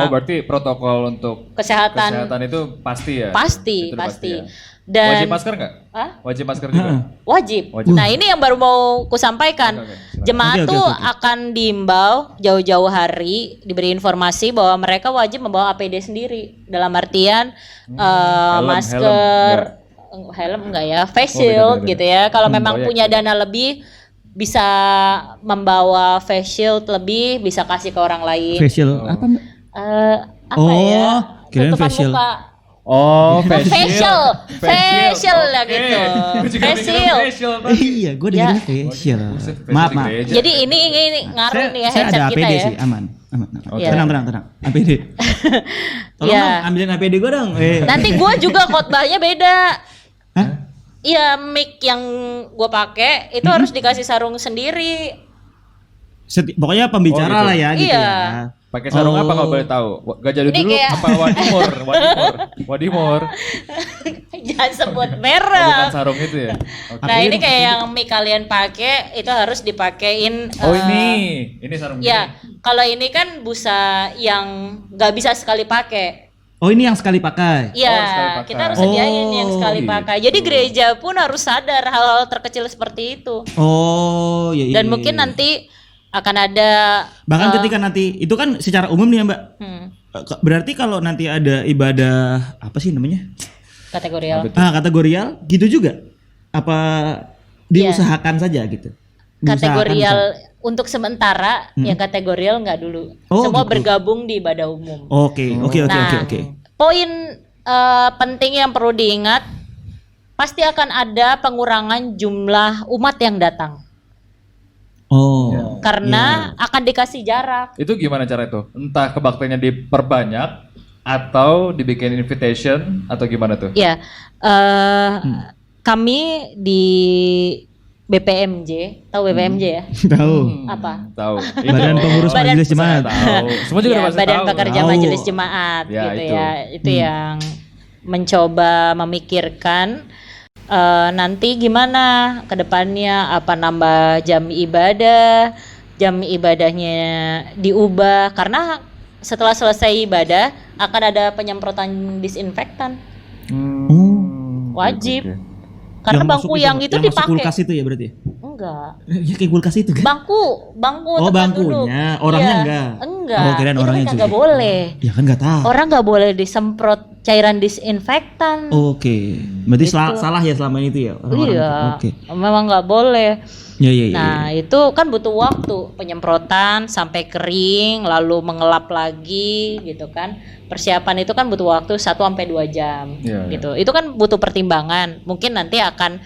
Oh berarti protokol untuk kesehatan. itu pasti ya? Pasti, Itu pasti. ya? Dan Wajib masker nggak? Hah? Wajib masker juga? Wajib. Wajib. Nah, ini yang baru mau kusampaikan. Oke, silakan. Jemaat Oke, tuh oke. akan diimbau jauh-jauh hari, diberi informasi bahwa mereka wajib membawa APD sendiri. Dalam artian masker, helm enggak ya, face shield beda-beda. gitu ya. Kalau memang proyek, punya ya. dana lebih, bisa membawa face shield lebih, bisa kasih ke orang lain. Facial apa Mbak? Apa Oh, ya? kirain Tutupan facial. muka. Oh, facial lah Oke. gitu. Gua juga mikirnya Facial. facial, Bang. Iya, gue Ya. dengernya facial. Buset, facial Maaf, di maaf. gereja. Jadi ini ngaruh nih ya Saya headset ada kita APD ya. sih, aman. Oke. Tenang. APD. Tolong Iya. dong, ambilin APD gue dong. Nanti gua juga khotbahnya beda. Hah? Iya, mic yang gua pakai itu harus dikasih sarung sendiri. Pokoknya pembicara Oh, gitu. lah ya gitu Iya. ya. Pakai sarung Oh. apa kalau boleh tahu? Gajah Ini dulu kayak- apa Wadimor? Jangan sebut Oh, bukan merek. sarung itu ya? Oke. Nah, ini kayak yang mic kalian pakai itu harus dipakein. Oh ini sarung Ya, kalau ini kan busa yang nggak bisa sekali pakai. Oh, ini yang sekali pakai. Iya, sekali pakai. kita harus sediain yang Oh, sekali gitu. pakai. Jadi gereja pun harus sadar hal-hal terkecil seperti itu. Oh, iya. Dan mungkin nanti akan ada bahkan ketika nanti itu kan secara umum nih ya, Mbak. hmm, Berarti kalau nanti ada ibadah apa sih namanya? kategorial. Kategorial gitu juga? Apa diusahakan saja gitu? Diusahakan Kategorial bisa? untuk sementara yang kategorial nggak dulu. Oh, Semua gitu. bergabung di ibadah umum. Oke. Nah, poin penting yang perlu diingat, pasti akan ada pengurangan jumlah umat yang datang Oh. karena akan dikasih jarak. Itu gimana cara itu? Entah kebaktiannya diperbanyak atau dibikin invitation atau gimana tuh? Ya, kami di BPMJ, tahu BPMJ ya? Tahu. Apa? Tahu. Badan Pengurus Badan- Majelis Jemaat. Tahu. Semua juga Ya, udah pasti Badan tahu. Pekerja Tahu. Majelis Jemaat Ya, gitu itu. ya. Itu yang mencoba memikirkan nanti gimana ke depannya, apa nambah jam ibadahnya diubah karena setelah selesai ibadah akan ada penyemprotan disinfektan. Wajib. Oke. Karena Yang bangku masuk yang itu masuk dipakai. kulkas itu ya berarti? Enggak. Ya kayak kulkas itu kan? Bangku Oh, tempat bangkunya. duduk. Orangnya Iya. enggak? Enggak. Oh, kirain itu orangnya kan juga. nggak boleh. Ya kan nggak tahu. Orang nggak boleh disemprot cairan disinfektan. Oke. Berarti Gitu. salah ya selama ini itu ya orang-orang Iya, itu. Oke. memang nggak boleh. Ya ya ya. Nah itu kan butuh waktu penyemprotan sampai kering, lalu mengelap lagi gitu kan. Persiapan itu kan butuh waktu 1-2 jam Iya, gitu. Itu kan butuh pertimbangan. Mungkin nanti akan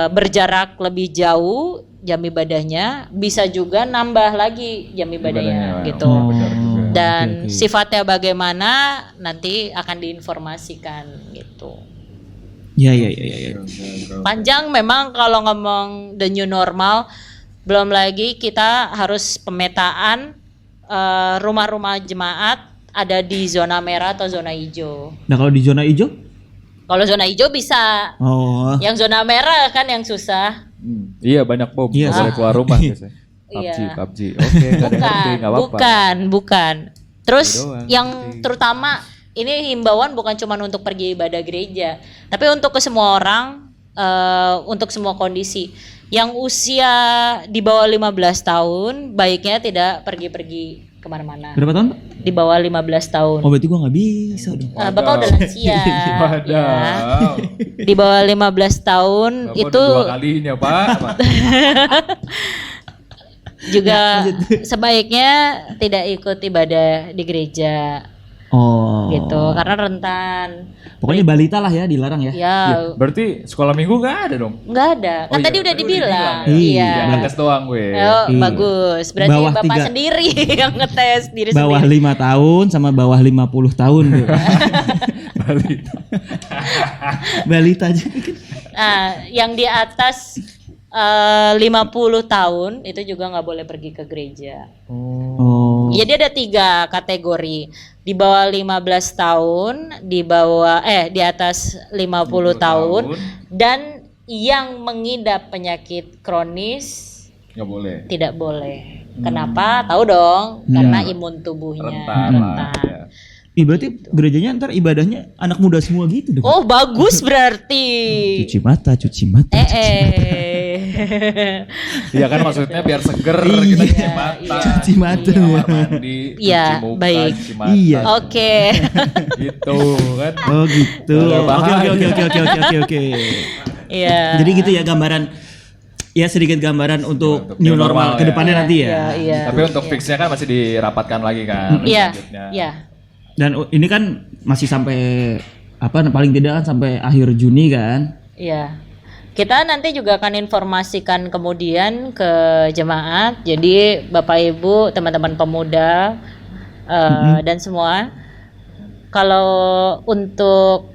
berjarak lebih jauh jam ibadahnya, bisa juga nambah lagi jam ibadahnya gitu. Oh, benar juga. Dan oke, oke. sifatnya bagaimana nanti akan diinformasikan gitu. Ya ya ya ya. Panjang memang kalau ngomong the new normal, belum lagi kita harus pemetaan rumah-rumah jemaat ada di zona merah atau zona hijau. Nah kalau di zona hijau? Kalau zona hijau bisa, Oh. yang zona merah kan yang susah. Iya banyak bom, Iya, nggak boleh keluar rumah biasanya. Iya. PUBG. Oke, nggak ada yang ngerti, nggak apa-apa. Bukan. Terus Itu doang, yang ngerti. terutama ini himbauan bukan cuma untuk pergi ibadah gereja, tapi untuk ke semua orang, untuk semua kondisi. Yang usia di bawah 15 tahun baiknya tidak pergi-pergi kemana-mana. Berapa tahun, Pak? Di bawah 15 tahun. Oh berarti gua nggak bisa dong. Bapak udah lansia. Wadaw. Ya. Di bawah 15 tahun Bapak itu udah 2 kalinya, Pak. juga sebaiknya tidak ikut ibadah di gereja Oh. gitu karena rentan. Pokoknya balita lah ya dilarang ya. Ya, Berarti sekolah minggu nggak ada dong? nggak ada. Kan Oh iya, tadi udah tadi dibilang. ya. Iya. Ya, ngetes doang gue. Oh, Iya. bagus. Berarti Bawah Bapak 3. sendiri yang ngetes diri Bawah sendiri. 5 tahun sama bawah 50 tahun. Bu. Balita. Balita aja kan. Nah, yang di atas 50 tahun itu juga nggak boleh pergi ke gereja. Oh. Jadi ada 3 kategori. Di bawah 15 tahun, di atas 50 tahun, dan yang mengidap penyakit kronis Nggak boleh. tidak boleh. Kenapa? Tahu dong, karena Ya. imun tubuhnya Rentan lah. Ya. Ih, berarti gerejanya ntar ibadahnya anak muda semua gitu dong. Oh, bagus berarti. Cuci mata, cuci mata. Iya kan maksudnya biar seger Iya. kita cuci mata. Cuci mata. Kamar mandi, Iya, cuci muka, baik. cuci mata. Iya. Oke. Gitu kan. Oh gitu. Ada Oke bahaya. oke. Iya. Jadi gitu ya gambaran. Ya sedikit gambaran untuk Untuk new new normal normal ke ya. depannya nanti ya. Iya. Tapi untuk fixnya kan masih dirapatkan lagi kan. Iya. selanjutnya. Iya. Dan ini kan masih sampai paling tidak kan sampai akhir Juni kan. Iya. Kita nanti juga akan informasikan kemudian ke jemaat. Jadi Bapak Ibu, teman-teman pemuda dan semua, kalau untuk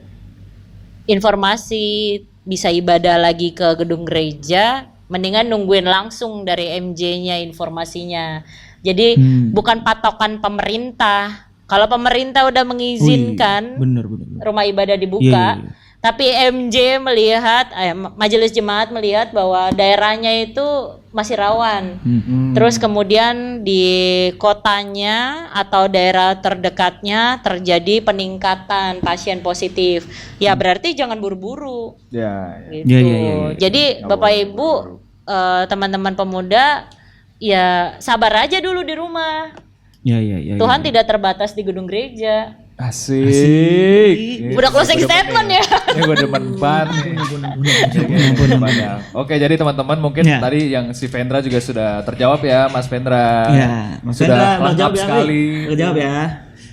informasi bisa ibadah lagi ke gedung gereja, mendingan nungguin langsung dari MJ-nya informasinya. Jadi bukan patokan pemerintah. Kalau pemerintah udah mengizinkan Bener. rumah ibadah dibuka, Iya. tapi MJ melihat, majelis jemaat melihat bahwa daerahnya itu masih rawan. Terus kemudian di kotanya atau daerah terdekatnya terjadi peningkatan pasien positif. Ya berarti jangan buru-buru. Ya. Gitu. Ya. Jadi Nggak Bapak boleh Ibu, teman-teman pemuda, ya sabar aja dulu di rumah. Ya. Tuhan tidak terbatas di gedung gereja. Asik. Ini Udah closing gua demen statement nih. ya. Ini gue demen banget nih. Oke, jadi teman-teman mungkin Ya. tadi yang si Vendra juga sudah terjawab ya, Mas Vendra. Ya, Mas Sudah Hendra, lo lengkap jawab ya, sekali. Lo jawab ya.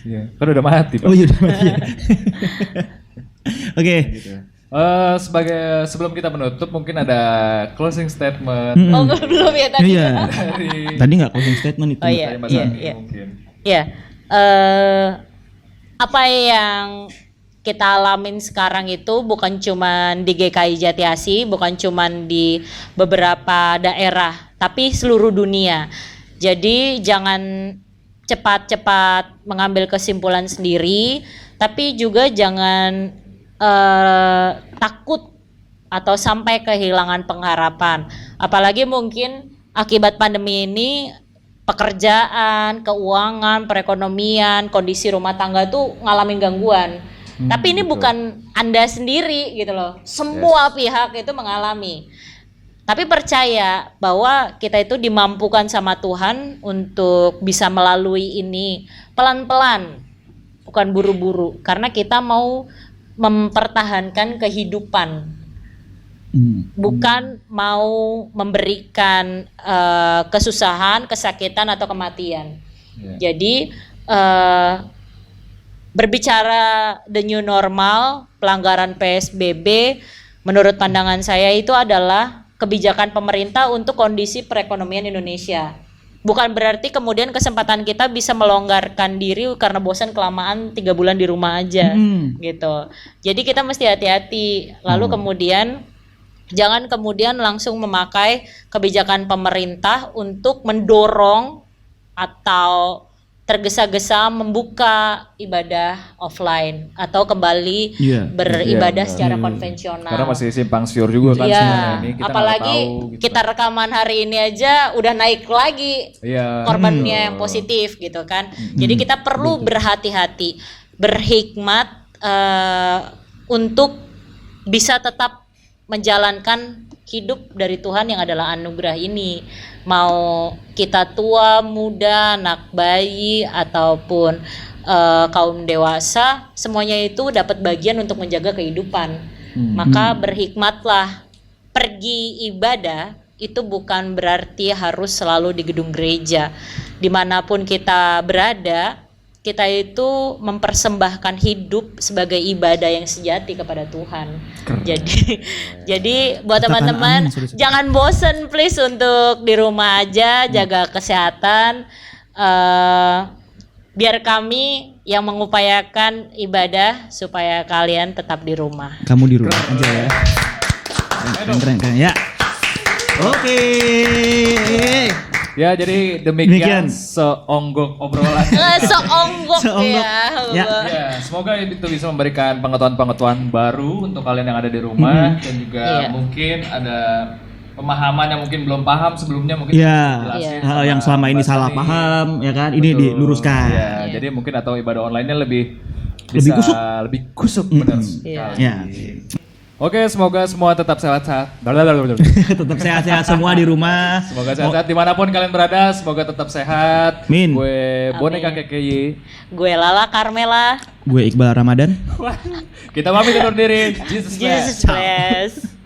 Iya. Kan udah mati, Pak. Oh iya udah mati ya. Oke. Gitu. Sebelum kita menutup mungkin ada closing statement Oh belum ya tadi. Iya. dari Tadi nggak closing statement itu. Oh iya, dari Mas iya, Andi iya. mungkin. Ya, apa yang kita alamin sekarang itu bukan cuman di GKI Jatiasi, bukan cuman di beberapa daerah, tapi seluruh dunia. Jadi jangan cepat-cepat mengambil kesimpulan sendiri, tapi juga jangan takut atau sampai kehilangan pengharapan. Apalagi mungkin akibat pandemi ini pekerjaan, keuangan, perekonomian, kondisi rumah tangga tuh ngalamin gangguan. Tapi ini bukan Anda sendiri gitu loh. Semua pihak itu mengalami. Tapi percaya bahwa kita itu dimampukan sama Tuhan untuk bisa melalui ini pelan-pelan. bukan buru-buru, karena kita mau mempertahankan kehidupan, bukan mau memberikan kesusahan, kesakitan atau kematian. Jadi berbicara the new normal, pelanggaran PSBB, menurut pandangan saya itu adalah kebijakan pemerintah untuk kondisi perekonomian Indonesia. Bukan berarti kemudian kesempatan kita bisa melonggarkan diri karena bosan kelamaan 3 bulan di rumah aja gitu. Jadi kita mesti hati-hati. Lalu kemudian jangan kemudian langsung memakai kebijakan pemerintah untuk mendorong atau tergesa-gesa membuka ibadah offline atau kembali beribadah secara konvensional. Karena masih simpang siur juga kan sebenarnya ini. Kita apalagi nggak tahu, gitu. kita rekaman hari ini aja udah naik lagi korbannya yang positif gitu kan. Jadi kita perlu berhati-hati, berhikmat untuk bisa tetap menjalankan hidup dari Tuhan yang adalah anugerah ini. Mau kita tua, muda, anak bayi ataupun kaum dewasa, semuanya itu dapat bagian untuk menjaga kehidupan. Maka berhikmatlah. Pergi ibadah itu bukan berarti harus selalu di gedung gereja. Dimanapun kita berada, kita itu mempersembahkan hidup sebagai ibadah yang sejati kepada Tuhan. Jadi buat teman-teman jangan bosen please untuk di rumah aja, jaga kesehatan. Biar kami yang mengupayakan ibadah supaya kalian tetap di rumah. Kamu di rumah aja ya. Keren ya. Oke. Ya, jadi demikian seonggok obrolan. Seonggok ya. Ya, semoga itu bisa memberikan pengetahuan-pengetahuan baru untuk kalian yang ada di rumah dan juga mungkin ada pemahaman yang mungkin belum paham sebelumnya mungkin dijelasin hal yang selama ini salah paham ya kan, ini diluruskan. Ya, jadi mungkin atau ibadah online-nya lebih kusuk benar sekali. Ya. Oke, semoga semua tetap sehat-sehat. Tetap sehat-sehat semua di rumah. Semoga sehat-sehat dimanapun kalian berada. Semoga tetap sehat. Min. Gue Boneka KKY. Gue Lala Carmela. Gue Iqbal Ramadan. Kita pamit undur diri. Jesus bless. Jesus bless.